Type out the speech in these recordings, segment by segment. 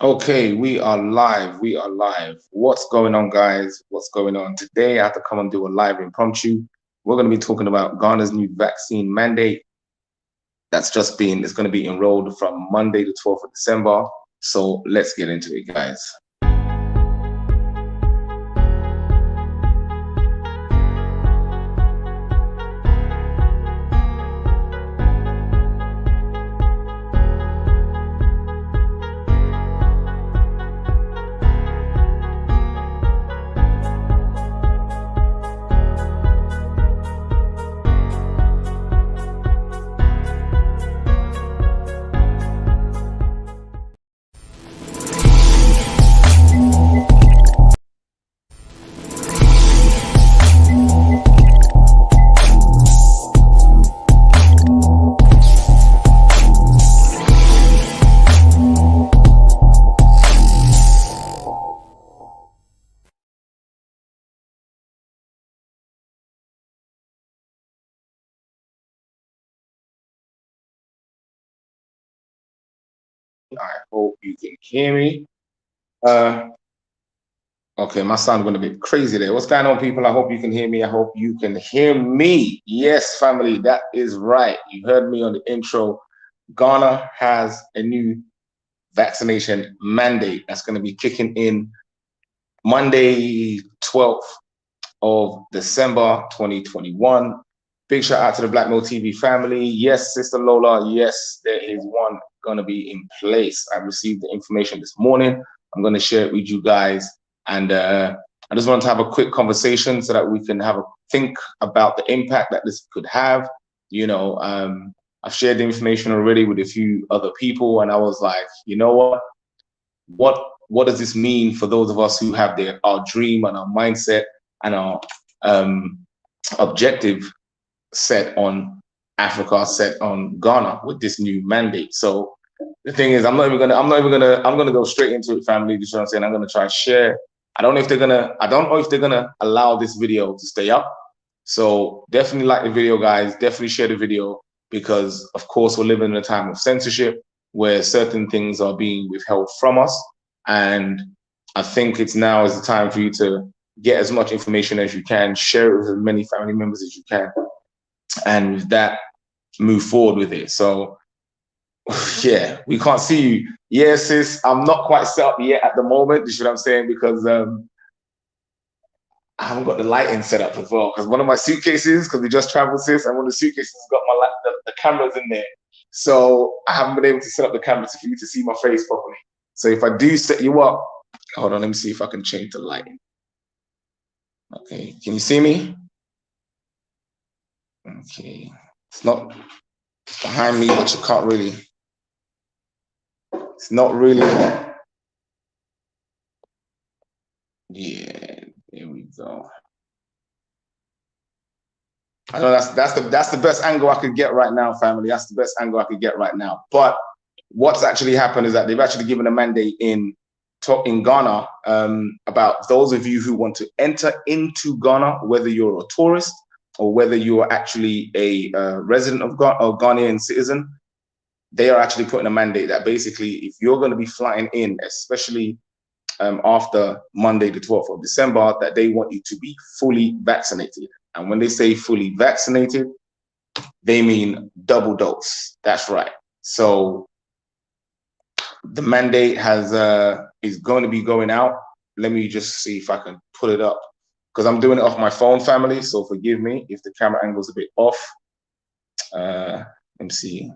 Okay, we are live. We are live. What's going on, guys? What's going on? Today, I have to come and do a live impromptu. We're going to be talking about Ghana's new vaccine mandate it's going to be enrolled from Monday, the 12th of December. So let's get into it, guys. I hope you can hear me. Okay, my sound went a bit crazy there. What's going on, people? I hope you can hear me. I hope you can hear me. Yes, family, that is right. You heard me on the intro. Ghana has a new vaccination mandate that's going to be kicking in Monday, 12th of December 2021. Big shout out to the BLKMailTV family. Yes, Sister Lola. Yes, there is one going to be in place. I received the information this morning. I'm going to share it with you guys. And I just want to have a quick conversation so that we can have a think about the impact that this could have. You know, I've shared the information already with a few other people, and I was like, you know what does this mean for those of us who have our dream and our mindset and our objective set on Africa, set on Ghana with this new mandate? So the thing is, I'm gonna go straight into it, family. You know what I'm saying? I'm gonna try and share. I don't know if they're gonna allow this video to stay up. So definitely like the video, guys. Definitely share the video, because of course we're living in a time of censorship where certain things are being withheld from us. And I think now is the time for you to get as much information as you can, share it with as many family members as you can, and with that, move forward with it. So yeah, we can't see you. Yeah, sis, I'm not quite set up yet at the moment. You see what I'm saying? Because I haven't got the lighting set up as well. Because one of my suitcases, because we just traveled, sis, and one of the suitcases has got the cameras in there. So I haven't been able to set up the cameras for you to see my face properly. So if I do set you up, hold on, let me see if I can change the lighting. Okay, can you see me? Okay, it's not behind me, but you can't really. It's not really. Yeah, there we go. I know that's the best angle I could get right now, family. That's the best angle I could get right now. But what's actually happened is that they've actually given a mandate in Ghana about those of you who want to enter into Ghana, whether you're a tourist or whether you are actually a resident of Ghanaian citizen. They are actually putting a mandate that basically, if you're going to be flying in, especially after Monday, the 12th of December, that they want you to be fully vaccinated. And when they say fully vaccinated, they mean double dose. That's right. So the mandate is going to be going out. Let me just see if I can pull it up, because I'm doing it off my phone, family. So forgive me if the camera angle is a bit off. Let me see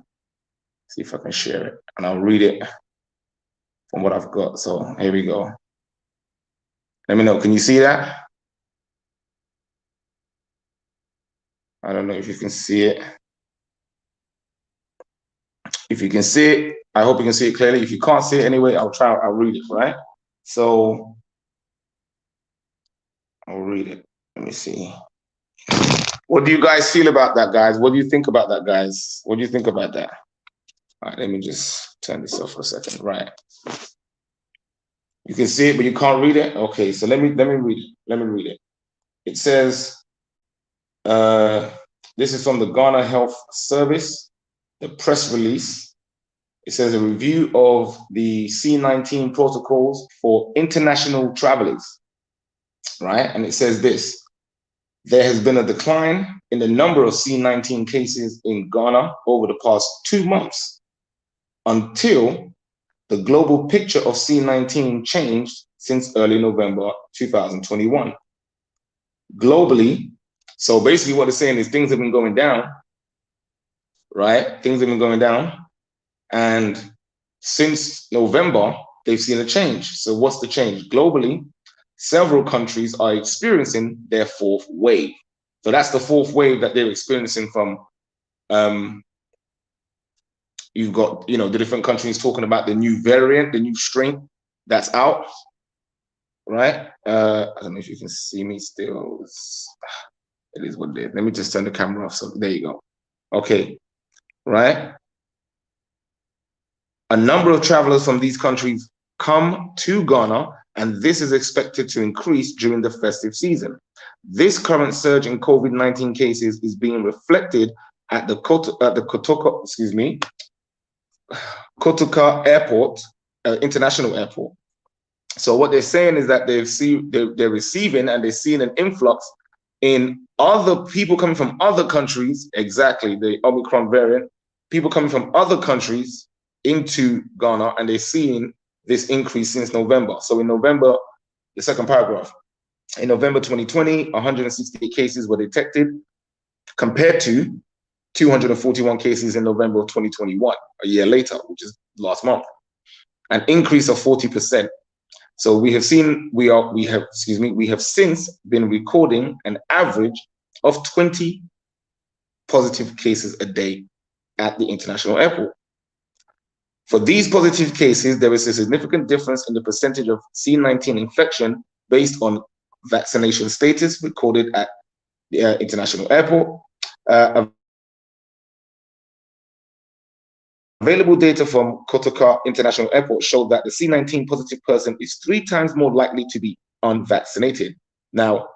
if I can share it, and I'll read it from what I've got. So here we go. Let me know. Can you see that? I don't know if you can see it. If you can see it, I hope you can see it clearly. If you can't see it anyway, I'll read it, right? So I'll read it. Let me see. What do you guys feel about that, guys? What do you think about that, guys? What do you think about that? All right, let me just turn this off for a second. Right. You can see it, but you can't read it? Okay, so let me read it. Let me read it. It says, this is from the Ghana Health Service, the press release. It says a review of the C19 protocols for international travelers, right? And it says this: there has been a decline in the number of C19 cases in Ghana over the past 2 months until the global picture of C19 changed since early November 2021. Globally, so basically what they're saying is things have been going down, right? Things have been going down. And since November, they've seen a change. So what's the change? Globally, several countries are experiencing their 4th wave. So that's the 4th wave that they're experiencing from, you've got, the different countries talking about the new variant, the new strain that's out, right? I don't know if you can see me still. It is what it is. Let me just turn the camera off. So there you go. Okay, right? A number of travelers from these countries come to Ghana, and this is expected to increase during the festive season. This current surge in COVID-19 cases is being reflected at the Kotoka Airport, International Airport. So what they're saying is that they're receiving and they're seeing an influx in other people coming from other countries, exactly, the Omicron variant, people coming from other countries into Ghana, and they're seeing this increase since November. So in November, the second paragraph, in November 2020, 168 cases were detected compared to 241 cases in November of 2021, a year later, which is last month, an increase of 40%. So we have since been recording an average of 20 positive cases a day at the international airport. For these positive cases, there is a significant difference in the percentage of C19 infection based on vaccination status recorded at the international airport. Available data from Kotoka International Airport showed that the C19 positive person is 3 times more likely to be unvaccinated. Now,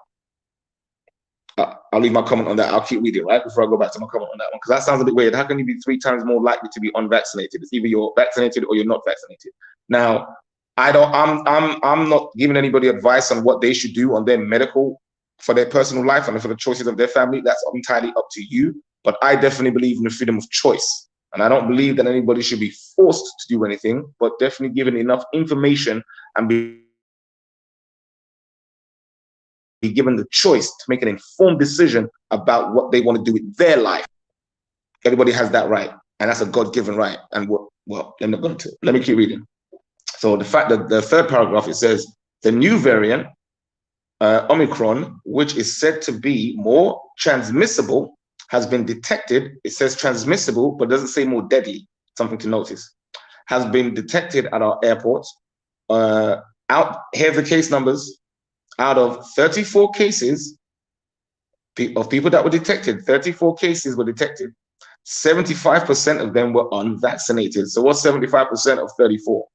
I'll leave my comment on that. I'll keep reading, right, before I go back to my comment on that one, because that sounds a bit weird. How can you be 3 times more likely to be unvaccinated? It's either you're vaccinated or you're not vaccinated. Now, I'm not giving anybody advice on what they should do on their medical, for their personal life and for the choices of their family. That's entirely up to you. But I definitely believe in the freedom of choice. And I don't believe that anybody should be forced to do anything, but definitely given enough information and be given the choice to make an informed decision about what they want to do with their life. Everybody has that right, and that's a God-given right. And well, I'm not going to. Let me keep reading. So the fact that the third paragraph, it says, the new variant, Omicron, which is said to be more transmissible, has been detected. It says transmissible, but doesn't say more deadly. Something to notice. Has been detected at our airports. Here are the case numbers. Out of 34 cases of people that were detected, 34 cases were detected. 75% of them were unvaccinated. So what's 75% of 34?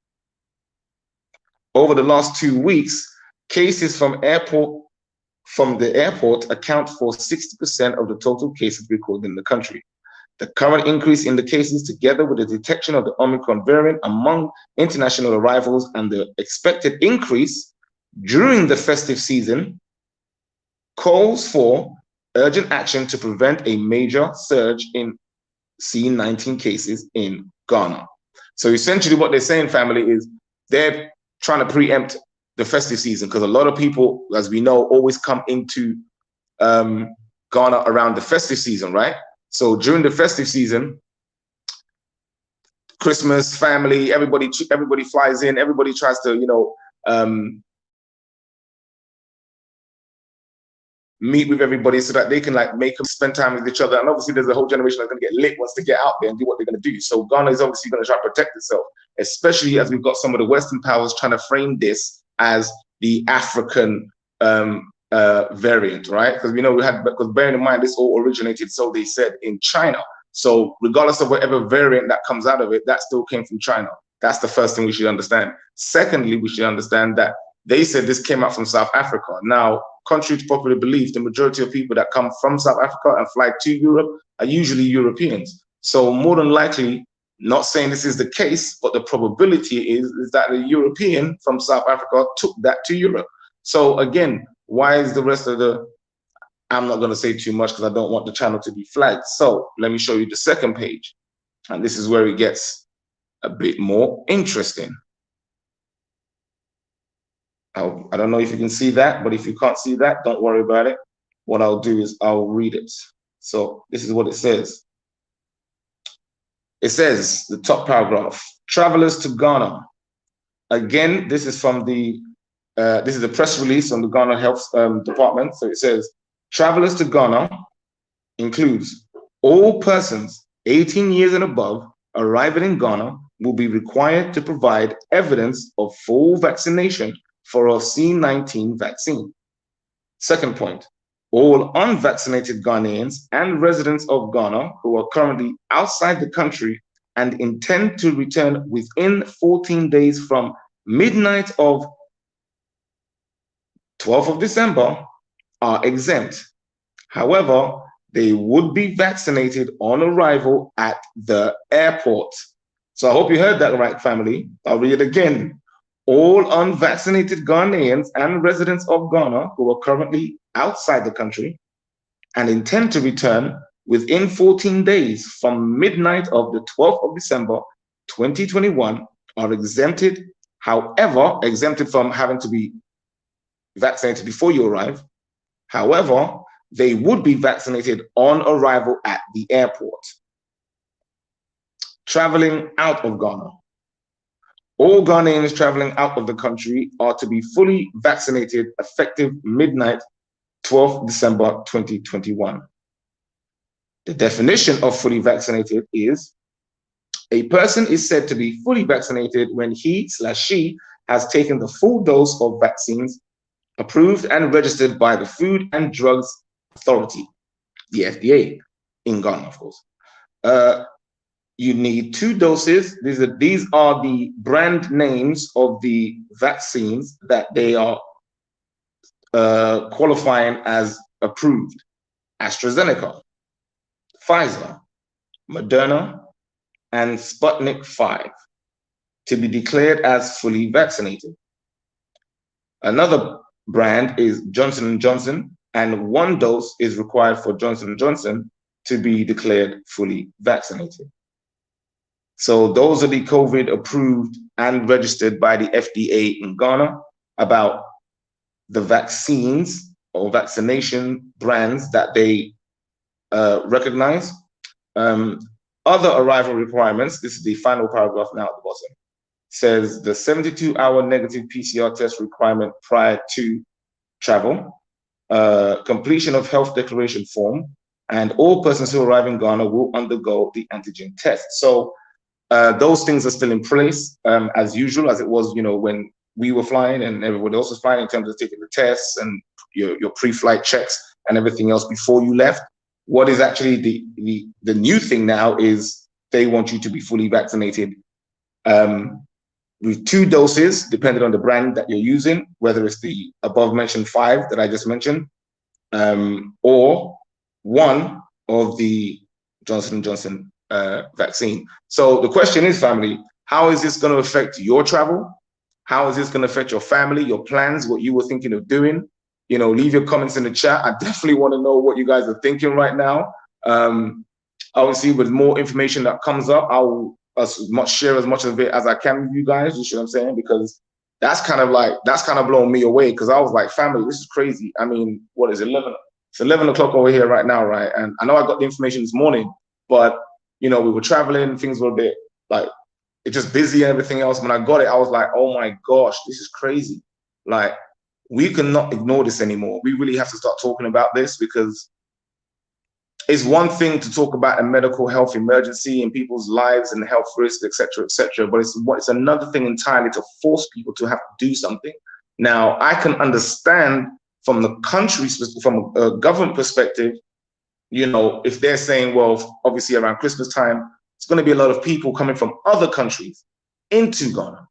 Over the last 2 weeks, cases from the airport account for 60% of the total cases recorded in the country. The current increase in the cases, together with the detection of the Omicron variant among international arrivals and the expected increase during the festive season, calls for urgent action to prevent a major surge in C19 cases in Ghana. So essentially what they're saying, family, is they're trying to preempt the festive season, because a lot of people, as we know, always come into Ghana around the festive season, right? So during the festive season, Christmas, family, everybody flies in, everybody tries to, meet with everybody so that they can make them spend time with each other. And obviously there's a whole generation that's going to get lit, wants to get out there and do what they're going to do. So Ghana is obviously going to try to protect itself, especially as we've got some of the Western powers trying to frame this as the African variant, right? Because we know because bearing in mind, this all originated, so they said, in China. So regardless of whatever variant that comes out of it, that still came from China. That's the first thing we should understand. Secondly, we should understand that they said this came out from South Africa. Now, contrary to popular belief, the majority of people that come from South Africa and fly to Europe are usually Europeans. So more than likely, Not saying this is the case, but the probability is that the European from South Africa took that to Europe. So again, why is the rest of the, I'm not going to say too much because I don't want the channel to be flagged. So let me show you the second page. And this is where it gets a bit more interesting. I don't know if you can see that, but if you can't see that, don't worry about it. What I'll do is I'll read it. So this is what it says. It says, the top paragraph, travelers to Ghana. Again, this is from the, this is a press release on the Ghana Health Department. So it says, travelers to Ghana includes all persons 18 years and above arriving in Ghana will be required to provide evidence of full vaccination for a C-19 vaccine. Second point, all unvaccinated Ghanaians and residents of Ghana who are currently outside the country and intend to return within 14 days from midnight of 12th of December are exempt. However, they would be vaccinated on arrival at the airport. So I hope you heard that right, family. I'll read it again. All unvaccinated Ghanaians and residents of Ghana who are currently outside the country and intend to return within 14 days from midnight of the 12th of December 2021 are exempted. However, exempted from having to be vaccinated before you arrive. However, they would be vaccinated on arrival at the airport. Traveling out of Ghana. All Ghanaians traveling out of the country are to be fully vaccinated effective midnight, 12th December 2021. The definition of fully vaccinated is a person is said to be fully vaccinated when he/she has taken the full dose of vaccines approved and registered by the Food and Drugs Authority, the FDA, in Ghana, of course. You need 2 doses. These are the brand names of the vaccines that they are qualifying as approved. AstraZeneca, Pfizer, Moderna, and Sputnik 5 to be declared as fully vaccinated. Another brand is Johnson & Johnson, and 1 dose is required for Johnson & Johnson to be declared fully vaccinated. So those are the COVID approved and registered by the FDA in Ghana about the vaccines or vaccination brands that they recognize. Other arrival requirements, this is the final paragraph now at the bottom, says the 72-hour negative PCR test requirement prior to travel, completion of health declaration form, and all persons who arrive in Ghana will undergo the antigen test. So those things are still in place as usual, as it was, when we were flying and everybody else was flying in terms of taking the tests and your pre-flight checks and everything else before you left. What is actually the new thing now is they want you to be fully vaccinated with 2 doses, depending on the brand that you're using, whether it's the above mentioned 5 that I just mentioned, or 1 of the Johnson & Johnson vaccine. So the question is, family, how is this going to affect your travel? How is this going to affect your family, your plans, what you were thinking of doing? Leave your comments in the chat. I definitely want to know what you guys are thinking right now. Obviously, with more information that comes up, I'll share as much of it as I can with you guys. You see what I'm saying? Because that's kind of blowing me away, because I was like, family, this is crazy. I mean, what is it, 11? It's 11 o'clock over here right now, right? And I know I got the information this morning, but we were traveling, things were a bit it's just busy and everything else. When I got it, I was like, oh my gosh, this is crazy. Like, we cannot ignore this anymore. We really have to start talking about this, because it's one thing to talk about a medical health emergency and people's lives and health risks, etc., but it's another thing entirely to force people to have to do something. Now, I can understand from the country's, from a government perspective, if they're saying, well, obviously around Christmas time, it's going to be a lot of people coming from other countries into Ghana.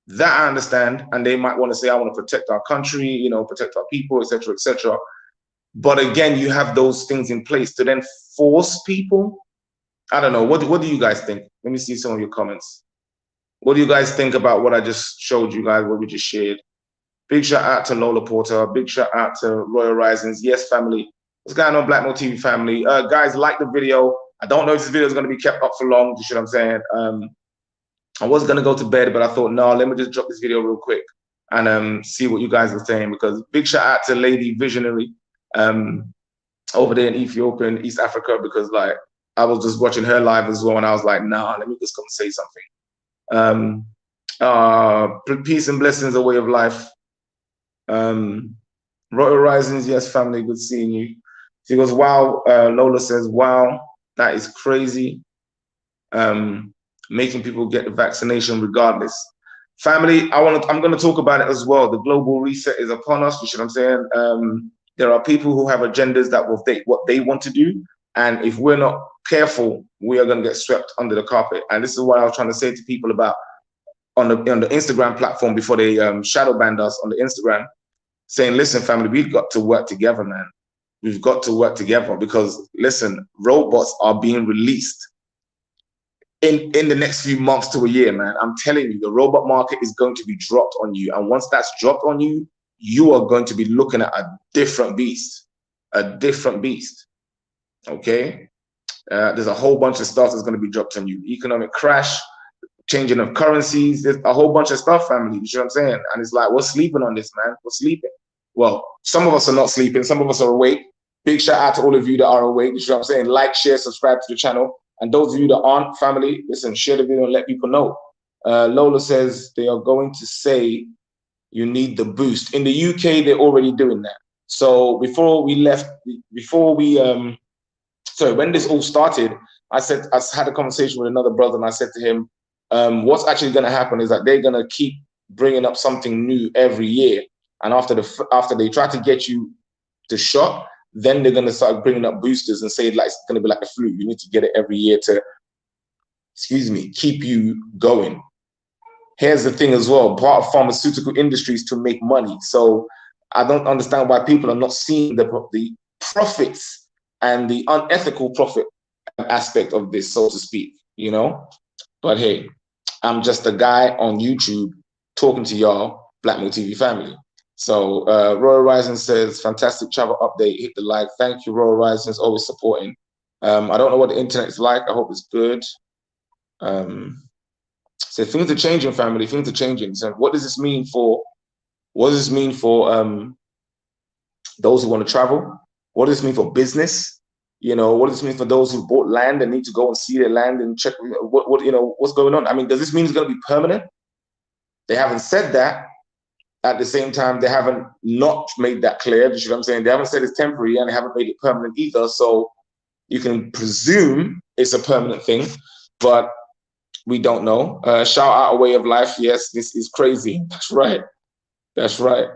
That I understand, and they might want to say, I want to protect our country, protect our people, etc., etc. But again, you have those things in place to then force people I don't know. What do you guys think? Let me see some of your comments. What do you guys think about what I just showed you guys, what we just shared? Big shout out to Lola Porter. Big shout out to Royal Risings. Yes, family. What's going on, BLKMailTV family? Guys, like the video. I don't know if this video is going to be kept up for long. You see what I'm saying? I was going to go to bed, but I thought, no, let me just drop this video real quick and see what you guys are saying. Because big shout out to Lady Visionary over there in Ethiopia and East Africa. Because like I was just watching her live as well, and I was like, nah, let me just come say something. Peace and blessings, a way of life. Royal Risings, yes, family, good seeing you. She goes, wow. Lola says, wow, that is crazy. Making people get the vaccination regardless. Family, I'm going to talk about it as well. The global reset is upon us. You see what I'm saying? There are people who have agendas that will take what they want to do, and if we're not careful, we are going to get swept under the carpet. And this is what I was trying to say to people about on the Instagram platform before they shadow banned us on the Instagram, saying, listen, family, we've got to work together, man. We've got to work together because, listen, robots are being released in the next few months to a year, man. I'm telling you, the robot market is going to be dropped on you. And once that's dropped on you, you are going to be looking at a different beast, okay? There's a whole bunch of stuff that's going to be dropped on you. Economic crash, changing of currencies, there's a whole bunch of stuff, family. You see what I'm saying? And it's like, we're sleeping on this, man. We're sleeping. Well, some of us are not sleeping. Some of us are awake. Big shout out to all of you that are awake. You see what I'm saying? Like, share, subscribe to the channel. And those of you that aren't, family, listen, share the video and let people know. Lola says they are going to say you need the boost. In the UK, they're already doing that. So before we left, when this all started, I had a conversation with another brother, and I said to him, what's actually going to happen is that they're going to keep bringing up something new every year. And after they try to get you to shot, then they're going to start bringing up boosters and say like it's going to be like the flu. You need to get it every year to, keep you going. Here's the thing as well. Part of pharmaceutical industry is to make money. So I don't understand why people are not seeing the profits and the unethical profit aspect of this, so to speak, you know? But hey, I'm just a guy on YouTube talking to y'all, BLKMailTV family. So Royal Rising says, fantastic travel update, hit the like. Thank you, Royal Rising, is always supporting. I don't know what the internet's like. I hope it's good. So things are changing, family, things are changing. So what does this mean for, those who want to travel? What does this mean for business? You know, what does this mean for those who bought land and need to go and see their land and check what's going on? I mean, does this mean it's going to be permanent? They haven't said that. At the same time, they haven't not made that clear. You see what I'm saying? They haven't said it's temporary, and they haven't made it permanent either. So you can presume it's a permanent thing, but we don't know. Shout out a way of life. Yes, this is crazy. That's right. That's right.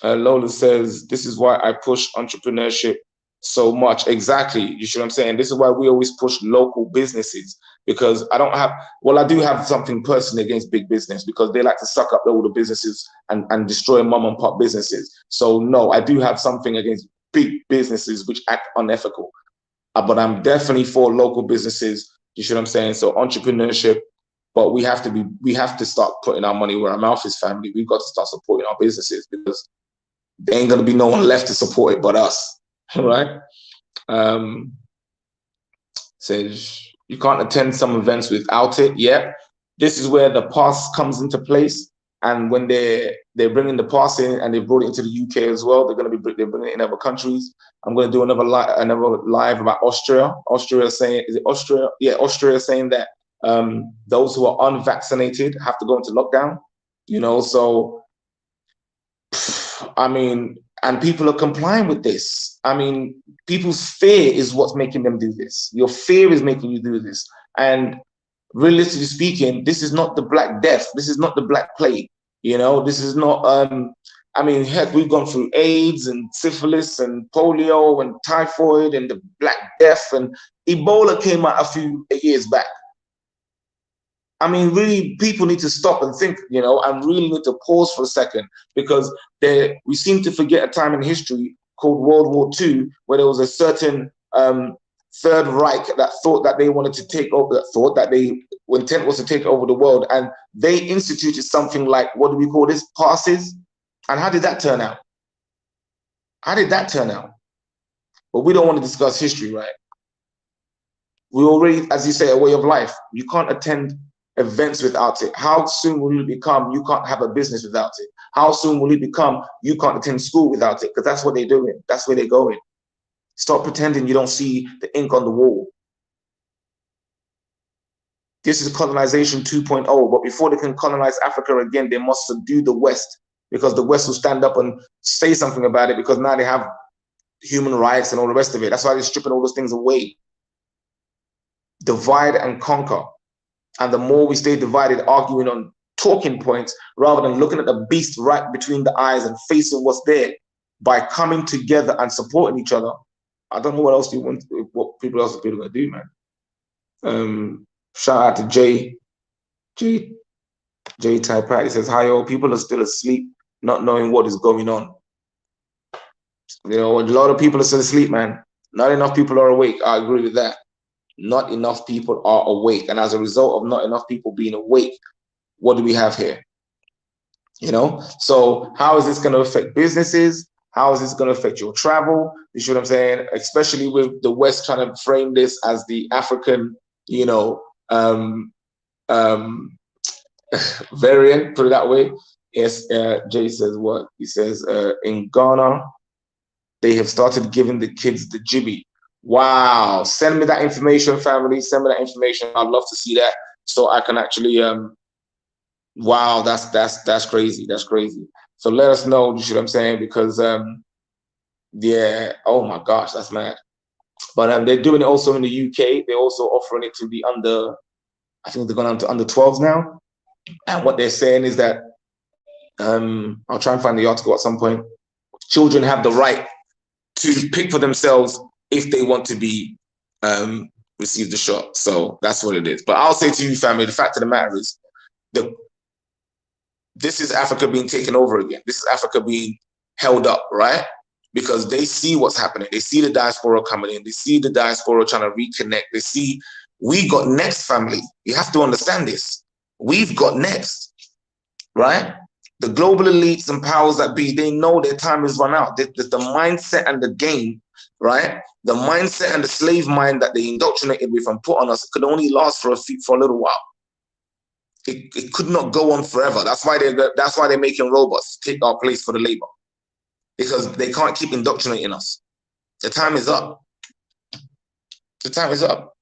Lola says, this is why I push entrepreneurship so much. Exactly. You see what I'm saying? This is why we always push local businesses, because I do have something personally against big business, because they like to suck up all the businesses and destroy mom and pop businesses. So no, I do have something against big businesses which act unethical, but I'm definitely for local businesses. You see what I'm saying? So entrepreneurship, but we have to start putting our money where our mouth is, family. We've got to start supporting our businesses, because there ain't gonna be no one left to support it but us. Right? Says you can't attend some events without it. Yeah, this is where the pass comes into place. And when they're bringing the pass in, and they brought it into the UK as well, they're bringing it in other countries. I'm going to do another live about Austria. Austria saying, is it Austria? Yeah, Austria saying that those who are unvaccinated have to go into lockdown. You know, so I mean, and people are complying with this. I mean, people's fear is what's making them do this. Your fear is making you do this. And realistically speaking, this is not the Black Death. This is not the Black Plague. You know, this is not, I mean, heck, we've gone through AIDS and syphilis and polio and typhoid and the Black Death, and Ebola came out a few years back. I mean, really, people need to stop and think, you know, and really need to pause for a second, because we seem to forget a time in history called World War II, where there was a certain Third Reich that thought that they wanted to take over, that thought that they intent was to take over the world, and they instituted something like, what do we call this, passes? And how did that turn out? How did that turn out? But we don't want to discuss history, right? We already, as you say, a way of life. You can't attend events without it. How soon will it become you can't have a business without it? How soon will it become you can't attend school without it? Because that's what they're doing. That's where they're going. Stop pretending you don't see the ink on the wall. This is colonization 2.0. But before they can colonize Africa again, they must subdue the West, because the West will stand up and say something about it, because now they have human rights and all the rest of it. That's why they're stripping all those things away. Divide and conquer. And the more we stay divided, arguing on talking points, rather than looking at the beast right between the eyes and facing what's there, by coming together and supporting each other, I don't know what else you want, what people else are going to do, man. Shout out to J Typat. He says, hi, all people are still asleep, not knowing what is going on. You know, a lot of people are still asleep, man. Not enough people are awake. I agree with that. Not enough people are awake. And as a result of not enough people being awake, what do we have here? You know, so how is this going to affect businesses? How is this going to affect your travel? You see what I'm saying? Especially with the West trying to frame this as the African, you know, variant, put it that way. Yes, Jay says what? He says, in Ghana, they have started giving the kids the jibby. Wow. Send me that information, family. Send me that information. I'd love to see that, so I can actually, wow, that's crazy. That's crazy. So let us know, you see what I'm saying? Because, yeah, oh my gosh, that's mad. But they're doing it also in the UK. They're also offering it to the under, I think they're going on to under 12s now. And what they're saying is that, I'll try and find the article at some point. Children have the right to pick for themselves if they want to be receive the shot. So that's what it is. But I'll say to you, family, the fact of the matter is, this is Africa being taken over again. This is Africa being held up, right? Because they see what's happening. They see the diaspora coming in. They see the diaspora trying to reconnect. They see we got next, family. You have to understand this. We've got next, right? The global elites and powers that be, they know their time is run out. The mindset and the game, right? The mindset and the slave mind that they indoctrinated with and put on us could only last for a little while. It could not go on forever. That's why they're making robots to take our place for the labor, because they can't keep indoctrinating us. The time is up. The time is up.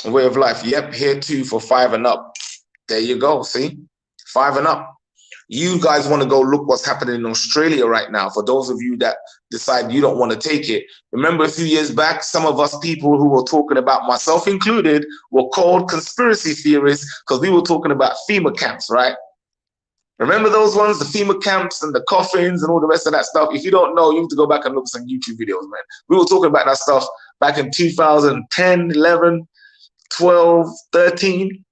A way of life. Yep, here too for 5 and up. There you go. See, 5 and up. You guys want to go look what's happening in Australia right now. For those of you that decide you don't want to take it, remember a few years back, some of us people who were talking about, myself included, were called conspiracy theorists because we were talking about FEMA camps, right? Remember those ones, the FEMA camps and the coffins and all the rest of that stuff? If you don't know, you have to go back and look at some YouTube videos, man. We were talking about that stuff back in 2010, 11, 12, 13,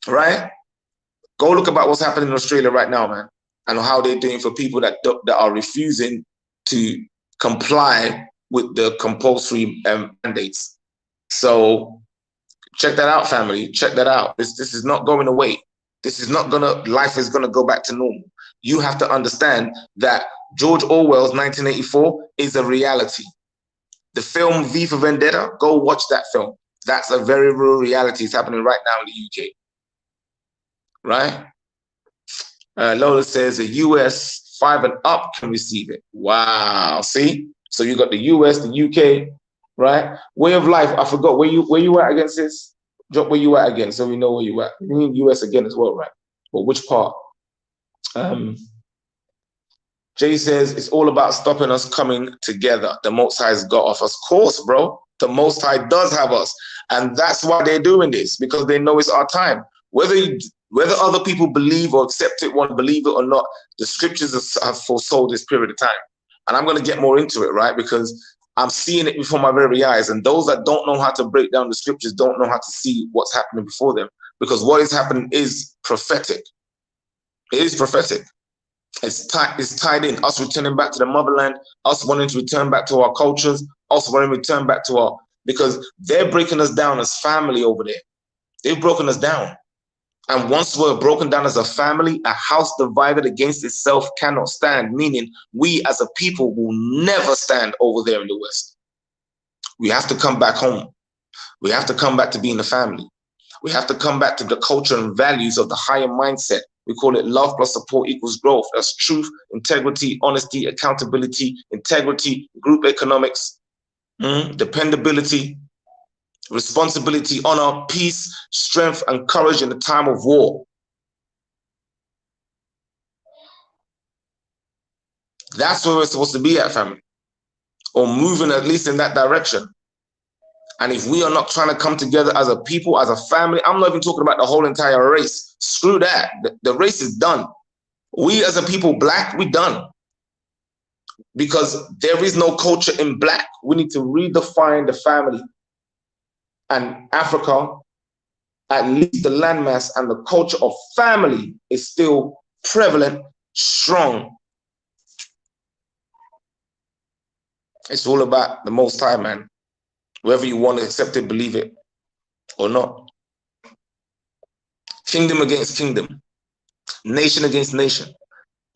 right? Go look about what's happening in Australia right now, man, and how they're doing for people that are refusing to comply with the compulsory mandates. So check that out, family. Check that out. This is not going away. This is not life is gonna go back to normal. You have to understand that George Orwell's 1984 is a reality. The film V for Vendetta, go watch that film. That's a very real reality. It's happening right now in the UK. Right? Lola says the US 5 and up can receive it. Wow. See? So you got the US, the UK, right? Way of life. I forgot where you at again, sis? Drop where you at again, so we know where you at. You mean US again as well, right? But which part? Jay says it's all about stopping us coming together. The Most High's got us. Of course, bro. The Most High does have us. And that's why they're doing this, because they know it's our time. Whether other people believe or accept it, want to believe it or not, the scriptures have foretold this period of time. And I'm going to get more into it, right? Because I'm seeing it before my very eyes. And those that don't know how to break down the scriptures don't know how to see what's happening before them. Because what is happening is prophetic. It is prophetic. It's tied in. Us returning back to the motherland, us wanting to return back to our cultures, us wanting to return back to because they're breaking us down as family over there. They've broken us down. And once we're broken down as a family, a house divided against itself cannot stand, meaning we as a people will never stand over there in the West. We have to come back home. We have to come back to being a family. We have to come back to the culture and values of the higher mindset. We call it love plus support equals growth. That's truth, integrity, honesty, accountability, integrity, group economics, dependability, responsibility, honor, peace, strength, and courage in the time of war. That's where we're supposed to be at, family, or moving at least in that direction. And if we are not trying to come together as a people, as a family, I'm not even talking about the whole entire race. Screw that. The race is done. We as a people, black, we done. Because there is no culture in black. We need to redefine the family. And Africa, at least the landmass and the culture of family is still prevalent, strong. It's all about the Most High, man. Whether you want to accept it, believe it, or not. Kingdom against kingdom, nation against nation,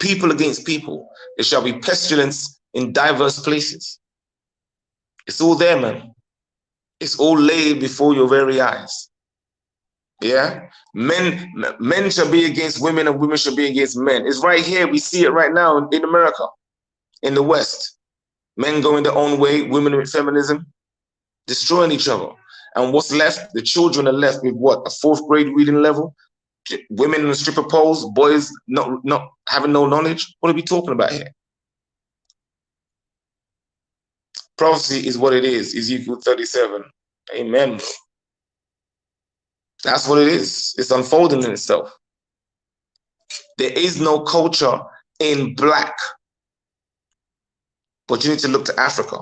people against people. There shall be pestilence in diverse places. It's all there, man. It's all laid before your very eyes. Yeah, men shall be against women and women shall be against men. It's right here. We see it right now in America, in the West. Men going their own way, women with feminism, destroying each other. And what's left? The children are left with what? A 4th grade reading level? Women in the stripper poles, boys not having no knowledge? What are we talking about here? Prophecy is what it is. Ezekiel 37. Amen. That's what it is. It's unfolding in itself. There is no culture in black. But you need to look to Africa.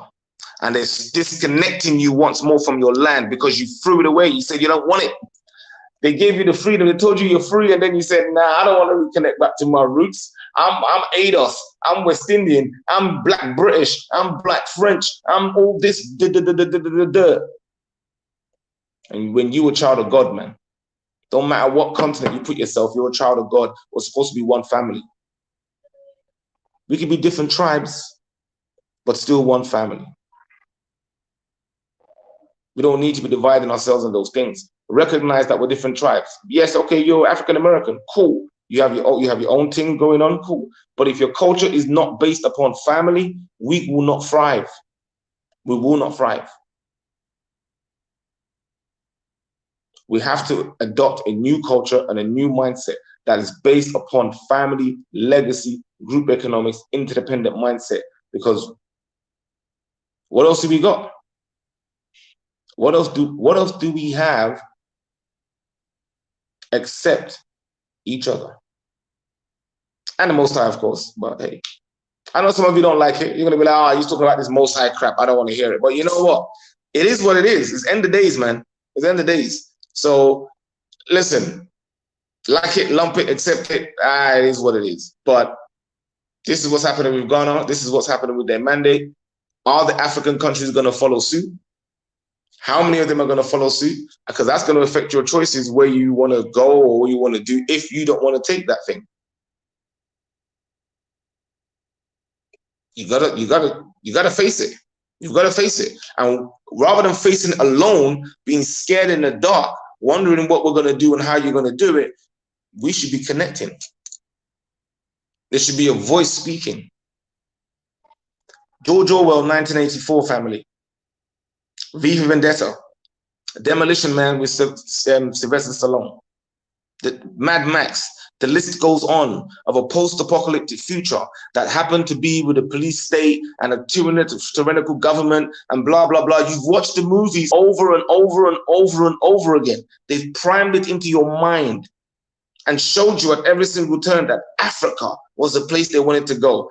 And they're disconnecting you once more from your land because you threw it away. You said you don't want it. They gave you the freedom. They told you you're free. And then you said, nah, I don't want to reconnect back to my roots. I'm ADOS. I'm West Indian. I'm Black British. I'm Black French. I'm all this. And when you're a child of God, man, don't matter what continent you put yourself, you're a child of God. We're supposed to be one family. We could be different tribes, but still one family. We don't need to be dividing ourselves in those things. Recognize that we're different tribes. Yes, okay, you're African American, cool. You have your own thing going on, cool. But if your culture is not based upon family, we will not thrive. We will not thrive. We have to adopt a new culture and a new mindset that is based upon family, legacy, group economics, interdependent mindset. Because what else do we got? What else do we have except each other? And the Most High, of course. But hey, I know some of you don't like it. You're gonna be like, oh, you're talking about this Most High crap. I don't want to hear it. But you know what? It is what it is. It's end of days, man. It's end of days. So listen, like it, lump it, accept it. It is what it is. But this is what's happening with Ghana. This is what's happening with their mandate. Are the African countries going to follow suit? How many of them are going to follow suit? Because that's going to affect your choices where you want to go or what you want to do if you don't want to take that thing. You gotta face it. You've got to face it. And rather than facing it alone, being scared in the dark, wondering what we're going to do and how you're going to do it, we should be connecting. There should be a voice speaking. George Orwell, 1984, family. V for Vendetta. Demolition Man with Sylvester Stallone. The Mad Max. The list goes on of a post-apocalyptic future that happened to be with a police state and a tyrannical government and blah, blah, blah. You've watched the movies over and over and over and over again. They've primed it into your mind and showed you at every single turn that Africa was the place they wanted to go.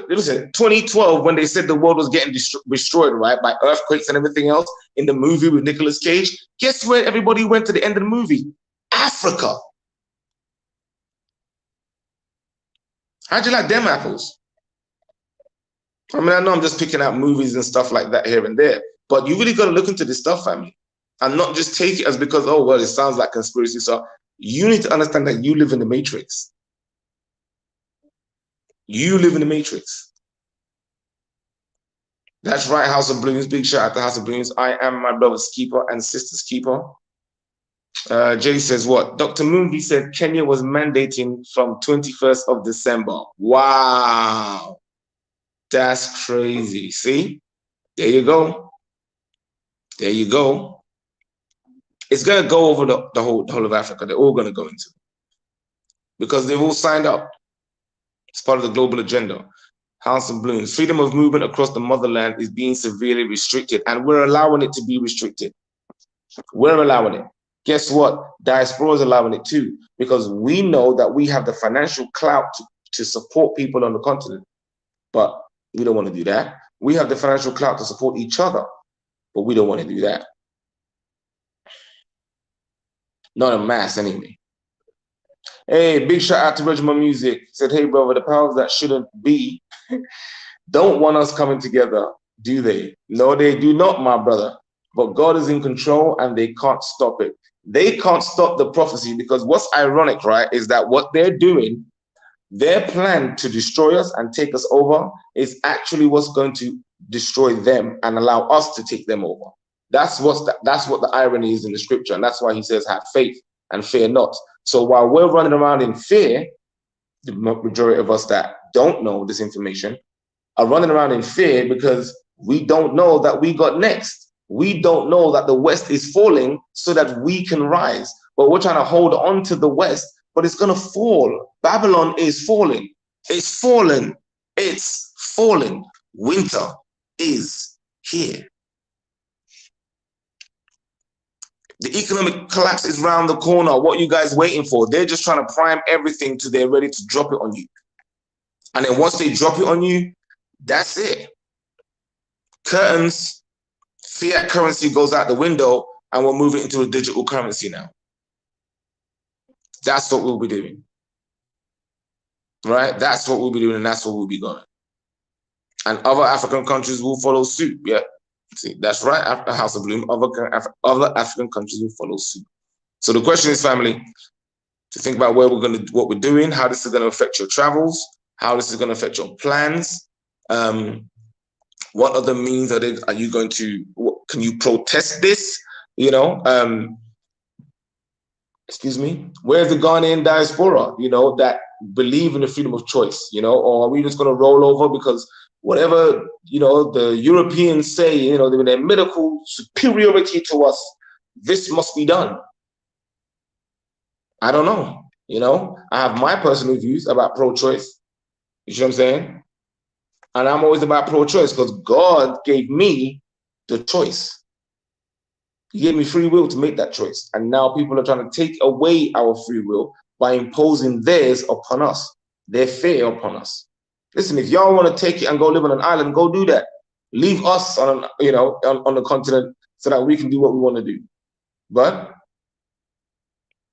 Listen, 2012, when they said the world was getting destroyed, right, by earthquakes and everything else in the movie with Nicolas Cage, guess where everybody went to the end of the movie? Africa. How'd you like them apples? I mean, I know I'm just picking out movies and stuff like that here and there, But you really got to look into this stuff, family, and not just take it as because, oh, well, it sounds like conspiracy. So you need to understand that you live in the matrix. You live in the matrix. That's right, House of Balloons. Big shout out to House of Balloons. I am my brother's keeper and sister's keeper. Jay says what? Dr. Moonby said Kenya was mandating from 21st of December. Wow. That's crazy. See? There you go. There you go. It's going to go over the whole of Africa. They're all going to go into it. Because they've all signed up. It's part of the global agenda. House of Balloons. Freedom of movement across the motherland is being severely restricted, and we're allowing it to be restricted. We're allowing it. Guess what? Diaspora is allowing it too, because we know that we have the financial clout to support people on the continent, but we don't want to do that. We have the financial clout to support each other, but we don't want to do that. Not en masse anyway. Hey, big shout out to Regiment Music. Said, hey, brother, the powers that shouldn't be don't want us coming together, do they? No, they do not, my brother. But God is in control and they can't stop it. They can't stop the prophecy, because what's ironic, right, is that what they're doing, their plan to destroy us and take us over, is actually what's going to destroy them and allow us to take them over. That's what the irony is in the scripture. And that's why he says, have faith and fear not. So while we're running around in fear, the majority of us that don't know this information are running around in fear because we don't know that we got next. We don't know that the West is falling so that we can rise. But we're trying to hold on to the West, but it's going to fall. Babylon is falling. It's fallen. It's fallen. Winter is here. The economic collapse is around the corner. What are you guys waiting for? They're just trying to prime everything till they're ready to drop it on you. And then once they drop it on you, that's it. Curtains, fiat currency goes out the window, and we're moving into a digital currency now. That's what we'll be doing. Right? That's what we'll be doing, and that's what we'll be going. And other African countries will follow suit. Yeah. See, that's right, House of Bloom. Other African countries will follow suit. So the question is, family, to think about what we're doing, how this is going to affect your travels, how this is going to affect your plans. What other means are you going to? Can you protest this? You know, excuse me. Where's the Ghanaian diaspora? You know, that believe in the freedom of choice. You know, or are we just going to roll over because whatever, you know, the Europeans say, you know, their medical superiority to us, this must be done. I don't know. You know, I have my personal views about pro-choice. You see what I'm saying? And I'm always about pro-choice because God gave me the choice. He gave me free will to make that choice. And now people are trying to take away our free will by imposing theirs upon us, their fear upon us. Listen, if y'all want to take it and go live on an island, go do that. Leave us on, you know, on the continent so that we can do what we want to do. But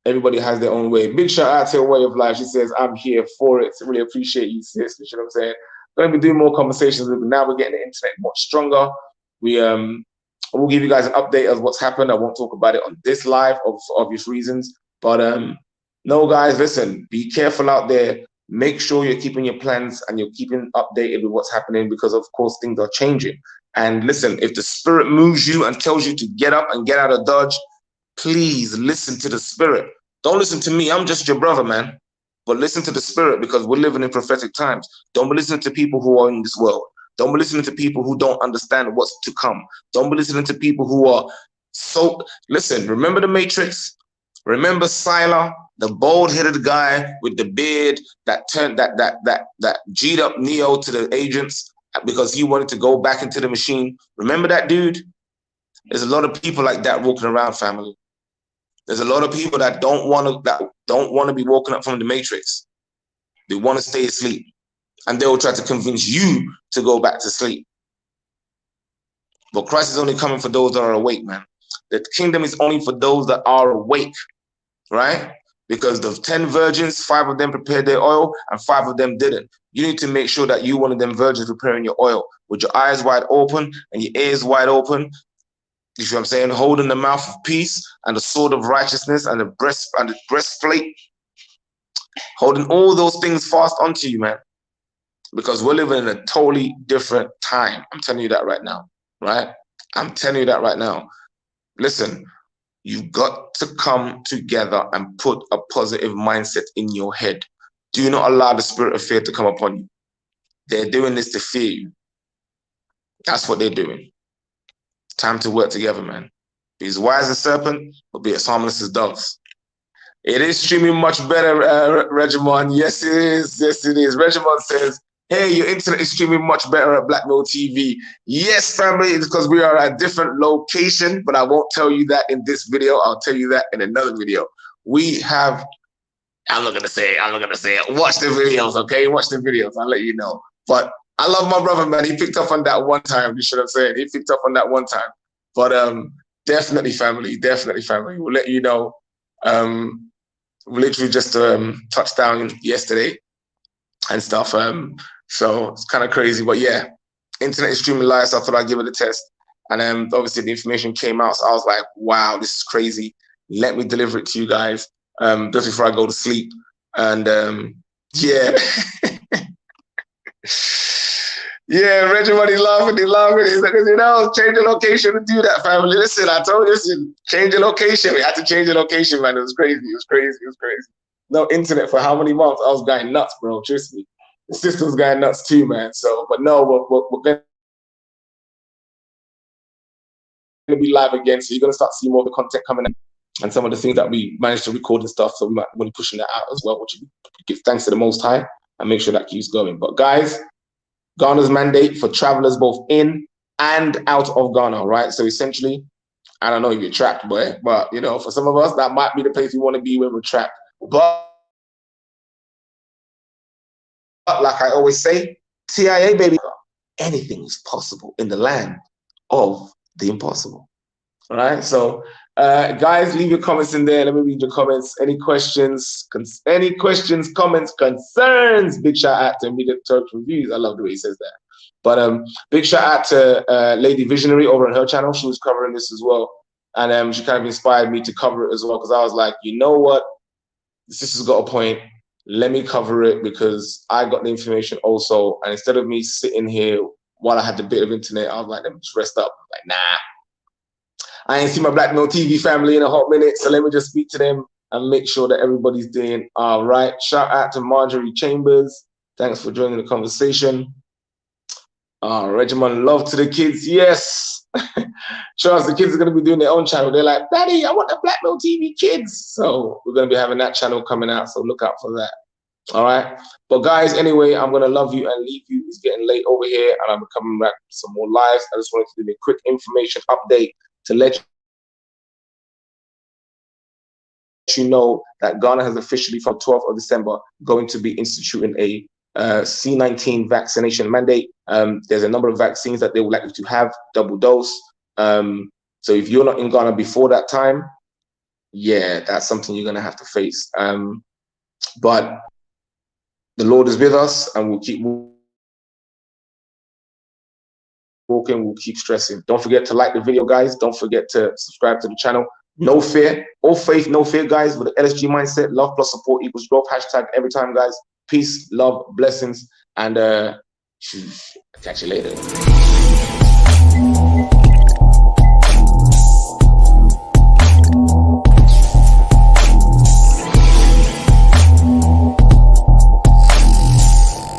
everybody has their own way. Big shout out to Way of Life. She says, I'm here for it. Really appreciate you, sis. You know what I'm saying? Going to be doing more conversations with them. Now we're getting the internet much stronger. We'll give you guys an update of what's happened. I won't talk about it on this live for obvious reasons. But no, guys, listen, be careful out there. Make sure you're keeping your plans and you're keeping updated with what's happening because, of course, things are changing. And listen, if the spirit moves you and tells you to get up and get out of Dodge, please listen to the spirit. Don't listen to me. I'm just your brother, man. But listen to the spirit because we're living in prophetic times. Don't be listening to people who are in this world. Don't be listening to people who don't understand what's to come. Don't be listening to people who are so... Listen, remember the Matrix? Remember Sylar, the bald-headed guy with the beard that turned that G'd up Neo to the agents because he wanted to go back into the machine? Remember that dude? There's a lot of people like that walking around, family. There's a lot of people that don't want to be woken up from the Matrix. They want to stay asleep. And they will try to convince you to go back to sleep. But Christ is only coming for those that are awake, man. The kingdom is only for those that are awake, right? Because the 10 virgins, 5 of them prepared their oil and 5 of them didn't. You need to make sure that you one of them virgins preparing your oil with your eyes wide open and your ears wide open, You see what I'm saying? Holding the mouth of peace and the sword of righteousness and the breastplate. Holding all those things fast onto you, man. Because we're living in a totally different time. I'm telling you that right now, right? I'm telling you that right now. Listen, you've got to come together and put a positive mindset in your head. Do not allow the spirit of fear to come upon you. They're doing this to fear you. That's what they're doing. Time to work together, man. Be as wise as serpent, but be as harmless as doves. It is streaming much better, Regimon. Yes, it is. Yes, it is. Regimon says, hey, your internet is streaming much better at BLKMailTV. Yes, family, it's because we are at a different location, but I won't tell you that in this video. I'll tell you that in another video. We have, I'm not going to say it. Watch the videos, okay? Watch the videos. I'll let you know. But I love my brother, man. He picked up on that one time. You should have said he picked up on that one time. But definitely, family. We'll let you know. We literally just touched down yesterday and stuff. So it's kind of crazy. But yeah, internet is streaming live. So I thought I'd give it a test. And obviously the information came out. So I was like, wow, this is crazy. Let me deliver it to you guys just before I go to sleep. And yeah. Yeah, Reggie, he's laughing. He's like, change the location to do that, family. Listen, I told you, change the location. We had to change the location, man. It was crazy. No internet for how many months? I was going nuts, bro. Trust me. The system was going nuts too, man. So, but no, we're going to be live again. So you're going to start seeing more of the content coming in and some of the things that we managed to record and stuff. So we might be pushing that out as well, which give thanks to the Most High and make sure that keeps going. But guys, Ghana's mandate for travelers both in and out of Ghana, right? So essentially, I don't know if you're trapped, boy, but for some of us, that might be the place we want to be when we're trapped. But like I always say, TIA, baby, anything is possible in the land of the impossible. All right, so guys, leave your comments in there. Let me read your comments. Any questions, comments, concerns? Big shout out to Media Turk Reviews. I love the way he says that. But big shout out to Lady Visionary over on her channel. She was covering this as well. And she kind of inspired me to cover it as well, because I was like, you know what? This has got a point. Let me cover it because I got the information also. And instead of me sitting here while I had the bit of internet, I was like, let me just rest up. Like, nah. I ain't seen my BLKMailTV family in a hot minute, so let me just speak to them and make sure that everybody's doing all right. Shout out to Marjorie Chambers. Thanks for joining the conversation. Regiment, love to the kids. Yes. Charles, the kids are going to be doing their own channel. They're like, Daddy, I want the BLKMailTV kids. So we're going to be having that channel coming out, so look out for that. All right. But guys, anyway, I'm going to love you and leave you. It's getting late over here, and I'm coming back with some more lives. I just wanted to give you a quick information update to let you know that Ghana has officially, from 12th of December, going to be instituting a C19 vaccination mandate. There's a number of vaccines that they would like you to have, double dose. So if you're not in Ghana before that time, yeah, that's something you're going to have to face. But the Lord is with us, and we'll keep walking, we'll keep stressing. Don't forget to like the video, guys. Don't forget to subscribe to the channel. No fear, all faith, no fear, guys. With the LSG mindset, love plus support equals growth. Hashtag every time, guys. Peace, love, blessings, and catch you later.